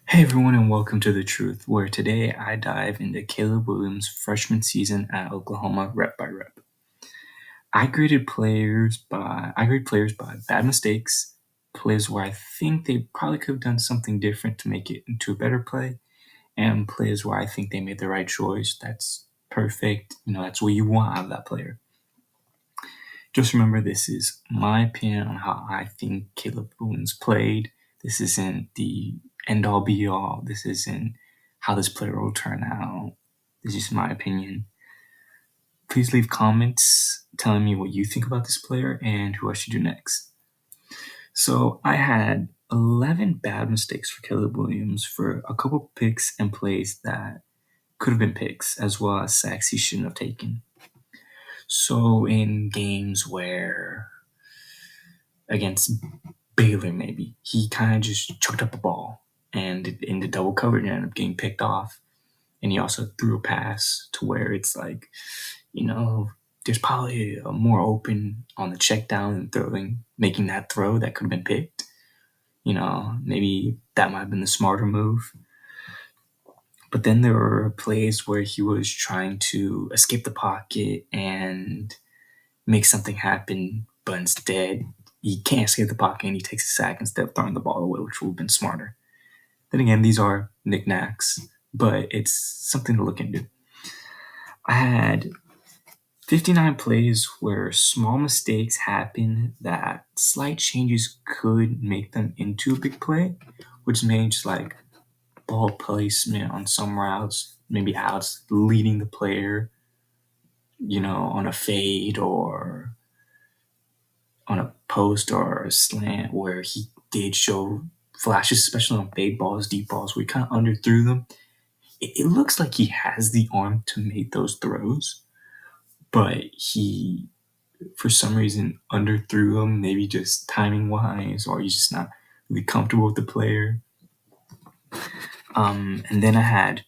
Hey everyone, and welcome to The Truth, where today I dive into Caleb Williams' freshman season at Oklahoma rep by rep. I grade players by bad mistakes, plays where I think they probably could have done something different to make it into a better play, and plays where I think they made the right choice. That's perfect. That's what you want out of that player. Just remember, this is my opinion on how I think Caleb Williams played. This isn't the end all be all. This isn't how this player will turn out. This is just my opinion. Please leave comments telling me what you think about this player and who I should do next. So I had 11 bad mistakes for Caleb Williams for a couple picks and plays that could have been picks, as well as sacks he shouldn't have taken. So in games where against Baylor, maybe he kind of just chucked up a ball and in the double coverage ended up getting picked off. And he also threw a pass to where it's like, there's probably a more open on the check down and making that throw that could have been picked. Maybe that might have been the smarter move. But then there were plays where he was trying to escape the pocket and make something happen, but instead he can't escape the pocket and he takes a sack instead of throwing the ball away, which would have been smarter. Then again, these are knickknacks, but it's something to look into. I had 59 plays where small mistakes happen that slight changes could make them into a big play, which means like ball placement on some routes, maybe outs leading the player, on a fade or on a post or a slant where he did show flashes, especially on fade balls, deep balls, where he kind of underthrew them. It looks like he has the arm to make those throws, but he, for some reason, underthrew them, maybe just timing wise, or he's just not really comfortable with the player. And then I had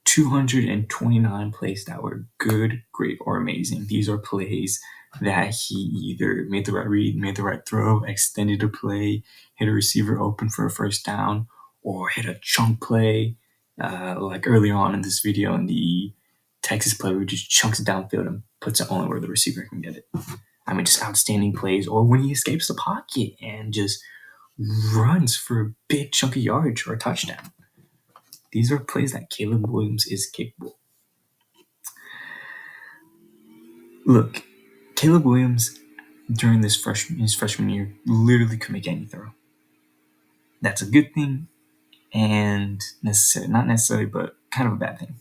229 plays that were good, great, or amazing. These are plays that he either made the right read, made the right throw, extended a play, hit a receiver open for a first down, or hit a chunk play, like earlier on in this video in the Texas play where he just chunks it downfield and puts it only where the receiver can get it. I mean, just outstanding plays. Or when he escapes the pocket and just runs for a big chunk of yardage or a touchdown. These are plays that Caleb Williams is capable. Look, Caleb Williams during his freshman year literally could make any throw. That's a good thing and not necessarily, but kind of a bad thing.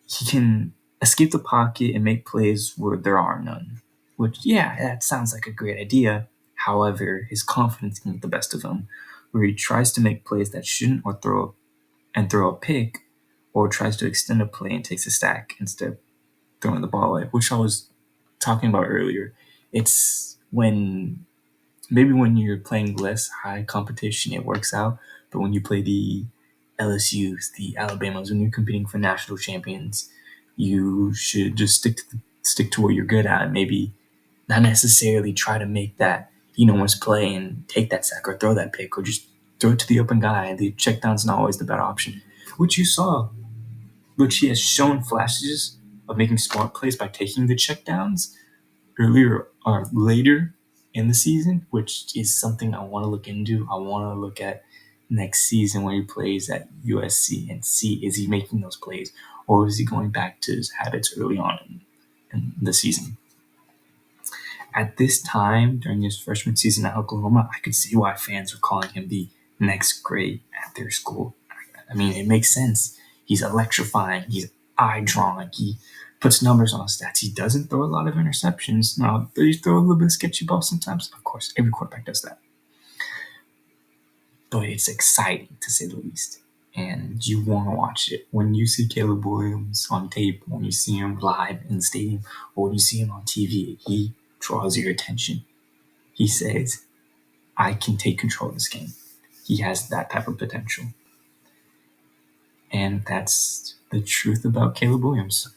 He can escape the pocket and make plays where there are none, which, yeah, that sounds like a great idea. However, his confidence can get the best of him, where he tries to make plays that shouldn't or throw a pick, or tries to extend a play and takes a sack instead of throwing the ball away, which I was talking about earlier. It's when you're playing less high competition, it works out. But when you play the LSUs, the Alabamas, when you're competing for national champions, you should just stick to what you're good at. Maybe not necessarily try to make that one's play and take that sack or throw that pick or just throw it to the open guy. The check down's not always the better option, which you saw. Which he has shown flashes of making smart plays by taking the check downs earlier or later in the season, which is something I want to look into. I want to look at next season when he plays at USC and see, is he making those plays or is he going back to his habits early on in the season. At this time, during his freshman season at Oklahoma, I could see why fans were calling him the next great at their school. I mean, it makes sense. He's electrifying. He's eye-drawing. He puts numbers on his stats. He doesn't throw a lot of interceptions. Now, does he throw a little bit of sketchy ball sometimes? Of course, every quarterback does that. But it's exciting, to say the least. And you want to watch it. When you see Caleb Williams on tape, when you see him live in the stadium, or when you see him on TV, he draws your attention. He says, I can take control of this game. He has that type of potential. And that's the truth about Caleb Williams.